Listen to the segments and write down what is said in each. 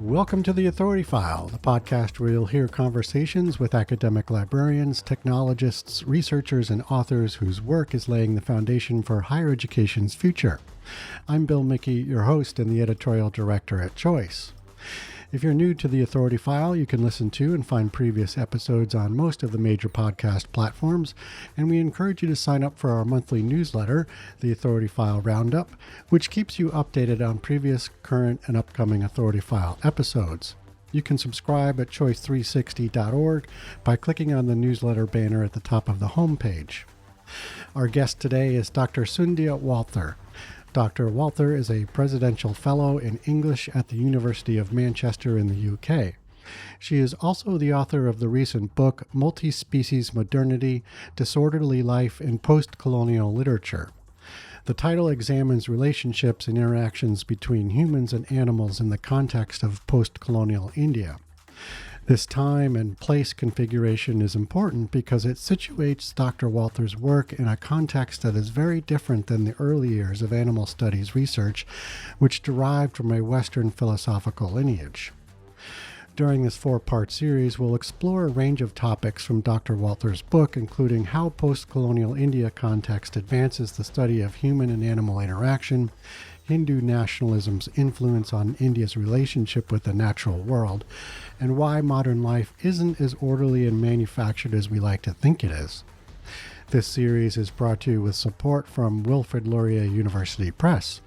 Welcome to the Authority File, the podcast where you'll hear conversations with academic librarians, technologists, researchers, and authors whose work is laying the foundation for higher education's future. I'm Bill Mickey, your host and the editorial director at Choice. If you're new to the Authority File, you can listen to and find previous episodes on most of the major podcast platforms, and we encourage you to sign up for our monthly newsletter, the Authority File Roundup, which keeps you updated on previous, current, and upcoming Authority File episodes. You can subscribe at choice360.org by clicking on the newsletter banner at the top of the homepage. Our guest today is Dr. Sundhya Walther. Dr. Walther is a Presidential Fellow in English at the University of Manchester in the UK. She is also the author of the recent book, Multispecies, Modernity, Disorderly Life in Postcolonial Literature. The title examines relationships and interactions between humans and animals in the context of post-colonial India. This time and place configuration is important because it situates Dr. Walther's work in a context that is very different than the early years of animal studies research, which derived from a Western philosophical lineage. During this four-part series, we'll explore a range of topics from Dr. Walther's book, including how post-colonial India context advances the study of human and animal interaction, Hindu nationalism's influence on India's relationship with the natural world, and why modern life isn't as orderly and manufactured as we like to think it is. This series is brought to you with support from Wilfrid Laurier University Press.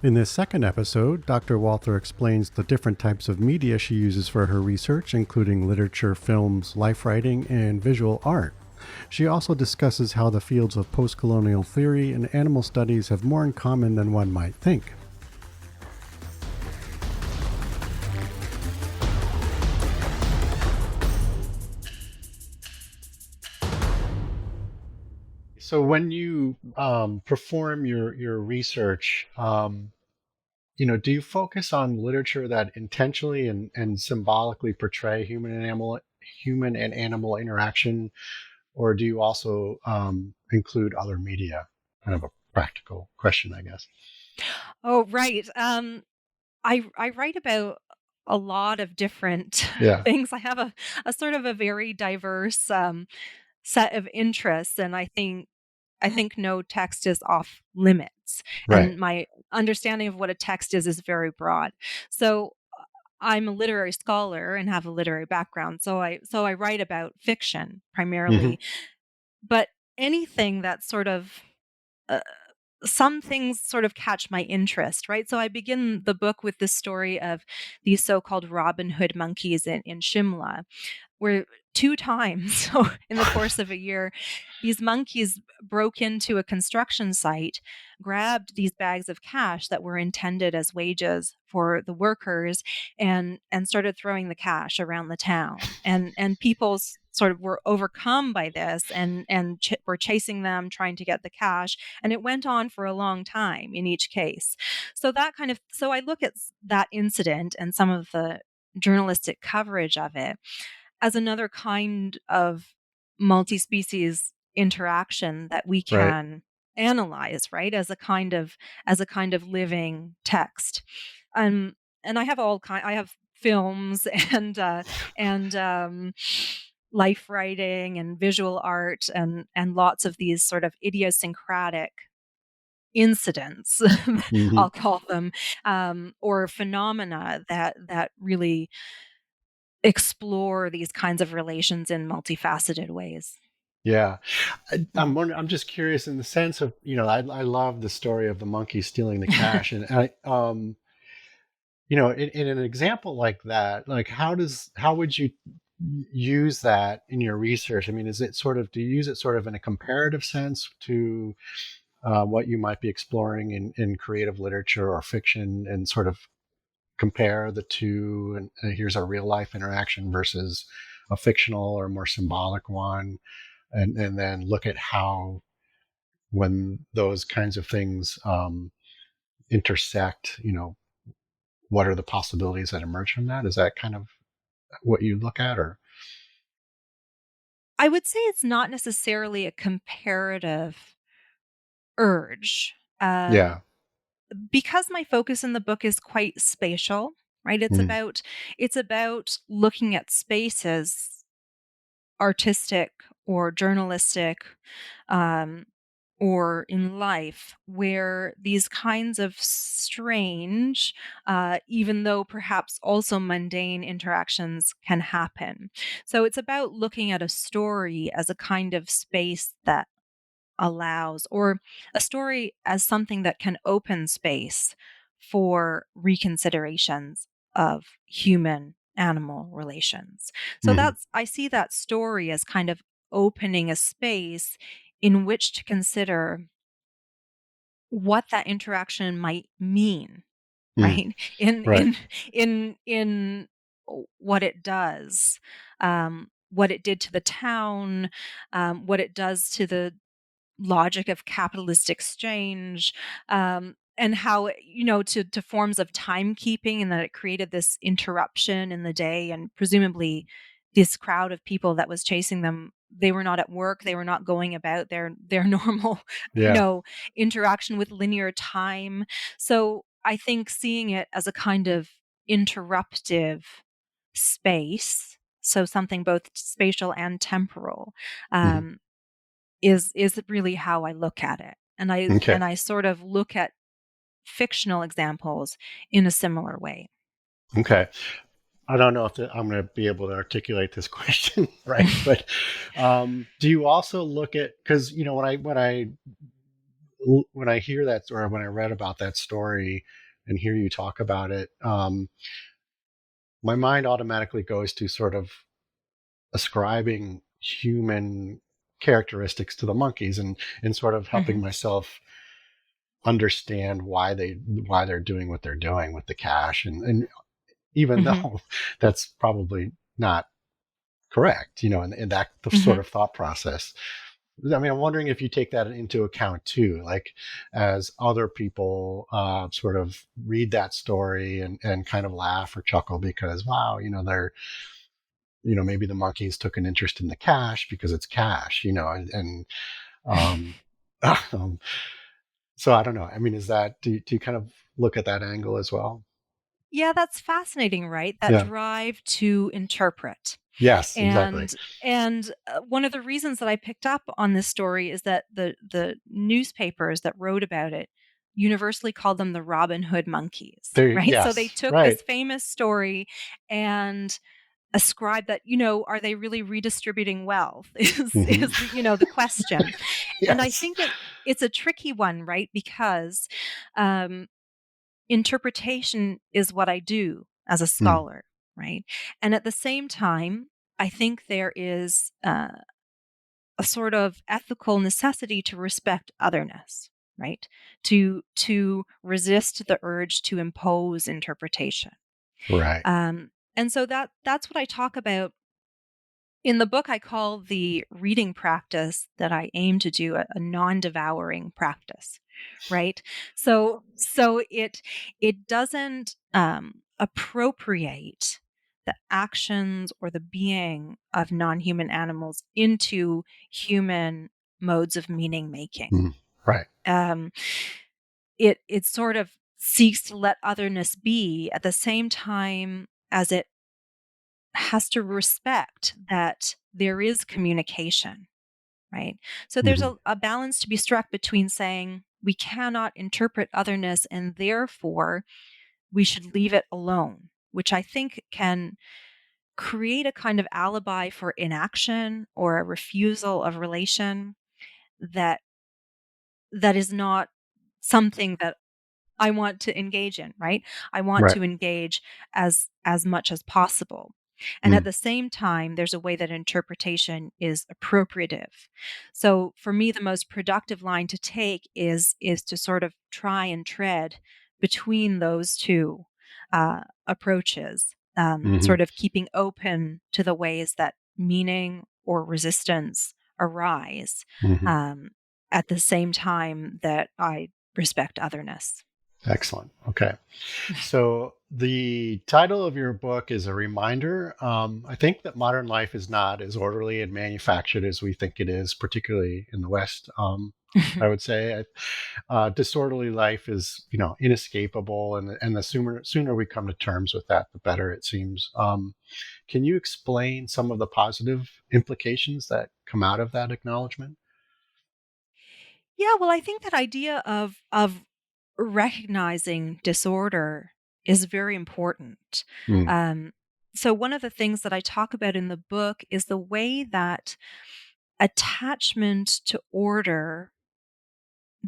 In this second episode, Dr. Walther explains the different types of media she uses for her research, including literature, films, life writing, and visual art. She also discusses how the fields of postcolonial theory and animal studies have more in common than one might think. So when you perform your research, do you focus on literature that intentionally and symbolically portray human and animal interaction, or do you also include other media? Kind of a practical question, I guess. Oh, right. I write about a lot of different Yeah. things. I have a sort of a very diverse set of interests, and I think no text is off limits. Right. And my understanding of what a text is very broad. So I'm a literary scholar and have a literary background. So I write about fiction Mm-hmm. primarily, but anything that's sort of uh, some things sort of catch my interest, right? So I begin the book with this story of these so-called Robin Hood monkeys in Shimla, where two times so in the course of a year, these monkeys broke into a construction site, grabbed these bags of cash that were intended as wages for the workers, and started throwing the cash around the town. And people sort of were overcome by this and were chasing them, trying to get the cash. And it went on for a long time in each case. So I look at that incident and some of the journalistic coverage of it as another kind of multi-species interaction that we Right. can analyze, right? As a kind of living text. Um and I have films and life writing and visual art and lots of these sort of idiosyncratic incidents Mm-hmm. I'll call them, or phenomena that really explore these kinds of relations in multifaceted ways. Yeah. Mm. I'm just curious in the sense of, I love the story of the monkey stealing the cash. And in an example like that, like how would you use that in your research? I mean, do you use it sort of in a comparative sense to what you might be exploring in creative literature or fiction, and sort of compare the two, and here's a real life interaction versus a fictional or more symbolic one, and then look at how, when those kinds of things intersect, what are the possibilities that emerge from that? Is that kind of what you look at, or? I would say it's not necessarily a comparative urge, Yeah. because my focus in the book is quite spatial, right? Mm. It's about looking at spaces, artistic or journalistic, um, or in life, where these kinds of strange, even though perhaps also mundane interactions can happen. So it's about looking at a story as a kind of space that allows, or a story as something that can open space for reconsiderations of human animal relations. So Hmm. I see that story as kind of opening a space in which to consider what that interaction might mean, Mm. right? In Right. in in what it does, what it did to the town, what it does to the logic of capitalist exchange, and how, to forms of timekeeping, and that it created this interruption in the day, and presumably this crowd of people that was chasing them, they were not at work, they were not going about their normal, Yeah. interaction with linear time. So I think seeing it as a kind of interruptive space, so something both spatial and temporal, Hmm. um, is really how I look at it. And I Okay. and I sort of look at fictional examples in a similar way. Okay. I don't know if I'm going to be able to articulate this question right, but do you also look at, because when I hear that, or when I read about that story and hear you talk about it, my mind automatically goes to sort of ascribing human characteristics to the monkeys, and sort of helping Mhm, myself understand why they're doing what they're doing with the cash, and even mhm, though that's probably not correct, and that the sort mhm. of thought process. I mean, I'm wondering if you take that into account too, like as other people sort of read that story and kind of laugh or chuckle because, wow, they're, maybe the monkeys took an interest in the cash because it's cash, and um, um, so I don't know. I mean, do you kind of look at that angle as well? Yeah, that's fascinating, right? That Yeah. drive to interpret. Yes, exactly. And one of the reasons that I picked up on this story is that the newspapers that wrote about it universally called them the Robin Hood monkeys, There, right? So they yes, took right. this famous story and ascribe that, are they really redistributing wealth Hmm. is the question. And I Yes. think it's a tricky one, right? Because um interpretation is what I do as a Mm. scholar, right? And at the same time, I think there is a sort of ethical necessity to respect otherness, right? To resist the urge to impose interpretation. Right. And so that's what I talk about in the book. I call the reading practice that I aim to do a non-devouring practice, right? So it doesn't appropriate the actions or the being of non-human animals into human modes of meaning making. Mm. Right. Um, it sort of seeks to let otherness be at the same time as it has to respect that there is communication, right? So there's Hmm. a balance to be struck between saying we cannot interpret otherness and therefore we should leave it alone, which I think can create a kind of alibi for inaction or a refusal of relation that is not something that I want to engage in, right? I want Right. to engage as much as possible. And at Mm. the same time, there's a way that interpretation is appropriative. So for me, the most productive line to take is to sort of try and tread between those two approaches, Hmm. sort of keeping open to the ways that meaning or resistance arise, Hmm. um, at the same time that I respect otherness. Excellent. Okay. So the title of your book is a reminder. I think that modern life is not as orderly and manufactured as we think it is, particularly in the West. I would say. Disorderly life is, inescapable, and the sooner we come to terms with that, the better it seems. Can you explain some of the positive implications that come out of that acknowledgement? Yeah, well, I think that idea of recognizing disorder is very important. Mm. Um, so one of the things that I talk about in the book is the way that attachment to order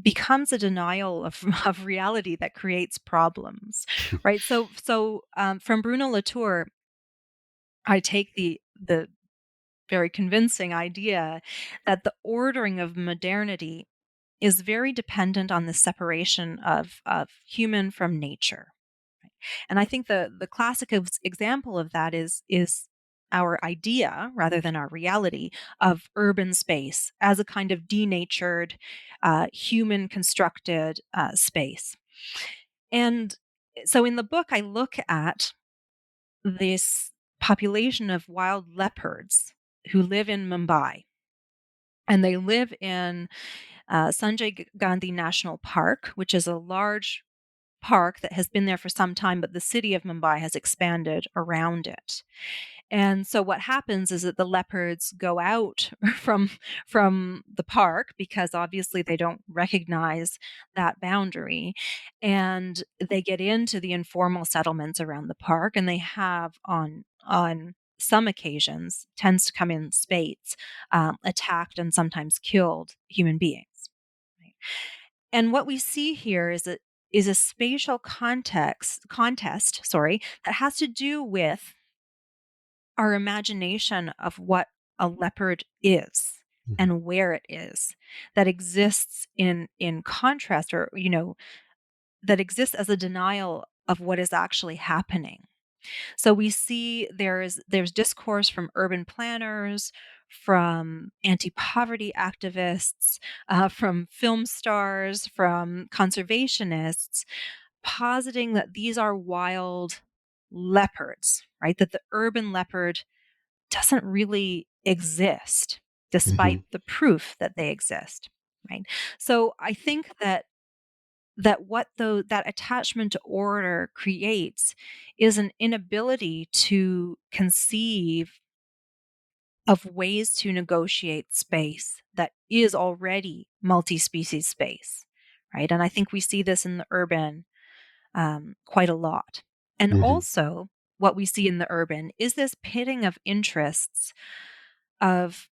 becomes a denial of of reality that creates problems, right? From Bruno Latour, I take the very convincing idea that the ordering of modernity is very dependent on the separation of human from nature. Right? And I think the classic example of that is our idea rather than our reality of urban space as a kind of denatured, human constructed space. And so in the book, I look at this population of wild leopards who live in Mumbai. And they live in Sanjay Gandhi National Park, which is a large park that has been there for some time, but the city of Mumbai has expanded around it. And so what happens is that the leopards go out from the park because obviously they don't recognize that boundary, and they get into the informal settlements around the park, and they have on some occasions tends to come in spades, attacked and sometimes killed human beings. Right? And what we see here is a spatial contest, sorry, that has to do with our imagination of what a leopard is Mhm. and where it is, that exists in contrast, or that exists as a denial of what is actually happening. So we see there's discourse from urban planners, from anti-poverty activists, from film stars, from conservationists, positing that these are wild leopards, right? That the urban leopard doesn't really exist, despite Mhm. the proof that they exist, right? So I think that what though that attachment to order creates is an inability to conceive of ways to negotiate space that is already multi-species space, right? And I think we see this in the urban quite a lot. And Mhm. also, what we see in the urban is this pitting of interests of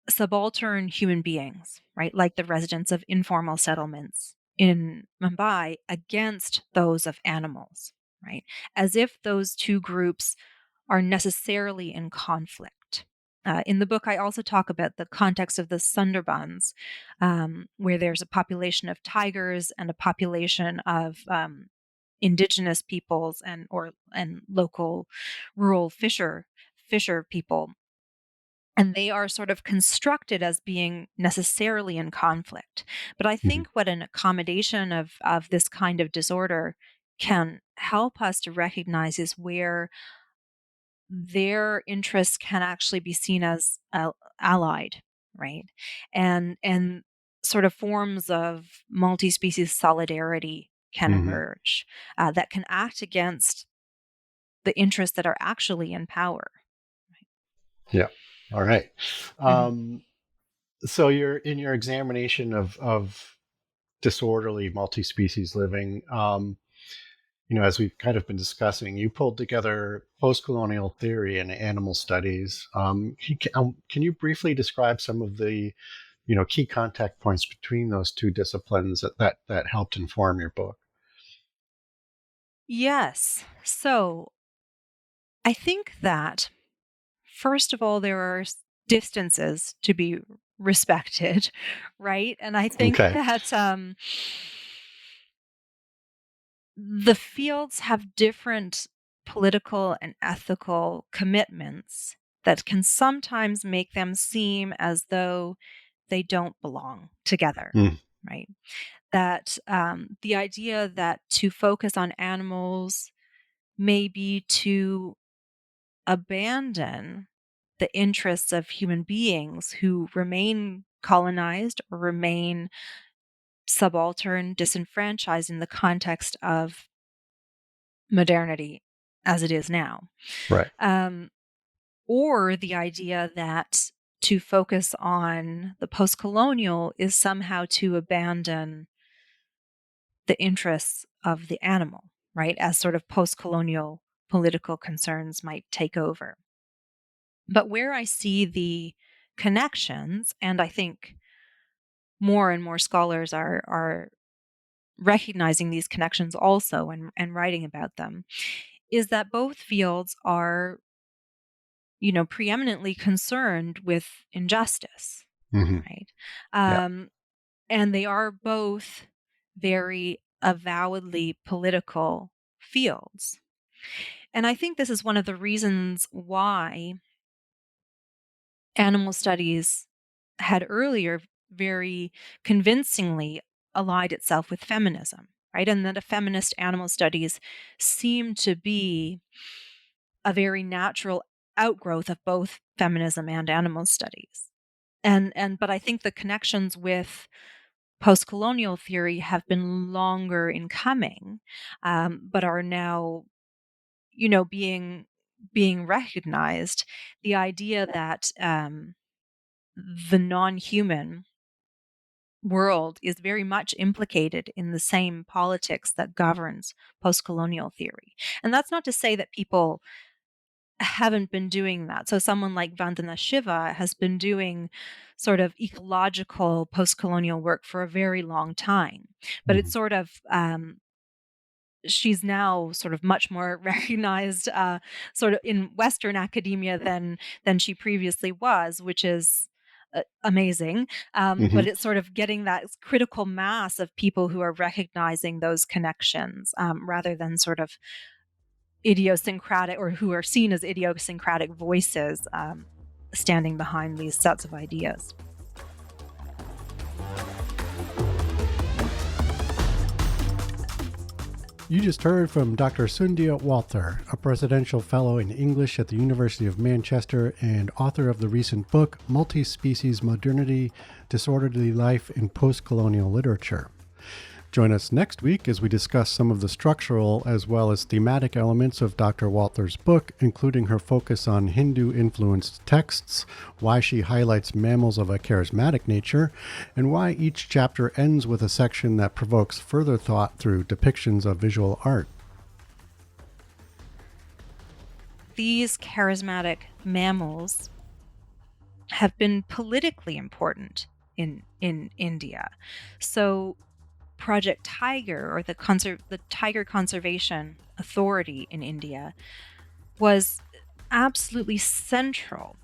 subaltern human beings, right? Like the residents of informal settlements in Mumbai against those of animals, right? As if those two groups are necessarily in conflict. In the book, I also talk about the context of the Sundarbans, where there's a population of tigers and a population of indigenous peoples and local rural fisher people, and they are sort of constructed as being necessarily in conflict. But I Mhm. think what an accommodation of this kind of disorder can help us to recognize is where their interests can actually be seen as allied, right? And sort of forms of multi-species solidarity can Mhm. emerge that can act against the interests that are actually in power. Yeah. All right. Mhm. Um, so you're in your examination of disorderly multi-species living. As we've kind of been discussing, you pulled together postcolonial theory and animal studies. Can you briefly describe some of the key contact points between those two disciplines that helped inform your book? Yes. So I think that, first of all, there are distances to be respected, right? And I think Okay. that the fields have different political and ethical commitments that can sometimes make them seem as though they don't belong together, Mm. right? That the idea that to focus on animals may be to abandon the interests of human beings who remain colonized or remain subaltern, disenfranchised in the context of modernity as it is now. Right. Or the idea that to focus on the postcolonial is somehow to abandon the interests of the animal, right? As sort of postcolonial political concerns might take over. But where I see the connections, and I think more and more scholars are recognizing these connections also and writing about them, is that both fields are, preeminently concerned with injustice, Mm-hmm. right? Yeah. And they are both very avowedly political fields. And I think this is one of the reasons why animal studies had earlier very convincingly allied itself with feminism, right? And that a feminist animal studies seem to be a very natural outgrowth of both feminism and animal studies. But I think the connections with postcolonial theory have been longer in coming, but are now, being recognized. The idea that the non-human world is very much implicated in the same politics that governs postcolonial theory. And that's not to say that people haven't been doing that. So someone like Vandana Shiva has been doing sort of ecological postcolonial work for a very long time. But Mm-hmm. it's sort of she's now sort of much more recognized sort of in Western academia than she previously was, which is amazing. Mm-hmm. But it's sort of getting that critical mass of people who are recognizing those connections rather than sort of idiosyncratic, or who are seen as idiosyncratic voices standing behind these sets of ideas. You just heard from Dr. Sundhya Walther, a presidential fellow in English at the University of Manchester and author of the recent book, Multispecies, Modernity, Disorderly Life in Postcolonial Literature. Join us next week as we discuss some of the structural as well as thematic elements of Dr. Walther's book, including her focus on Hindu-influenced texts, why she highlights mammals of a charismatic nature, and why each chapter ends with a section that provokes further thought through depictions of visual art. These charismatic mammals have been politically important in India. So Project Tiger, or the Tiger Conservation Authority in India, was absolutely central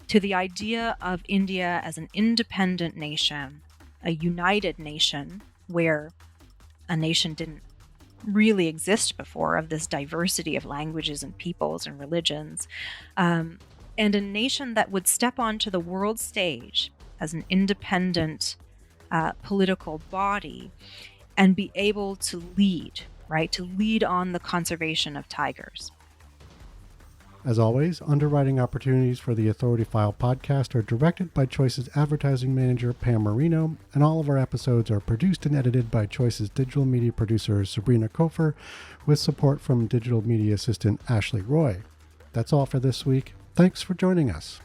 to the idea of India as an independent nation, a united nation where a nation didn't really exist before, of this diversity of languages and peoples and religions, and a nation that would step onto the world stage as an independent political body and be able to lead, right? To lead on the conservation of tigers. As always, underwriting opportunities for the Authority File podcast are directed by Choice's advertising manager, Pam Marino, and all of our episodes are produced and edited by Choice's digital media producer, Sabrina Kofer, with support from digital media assistant Ashley Roy. That's all for this week. Thanks for joining us.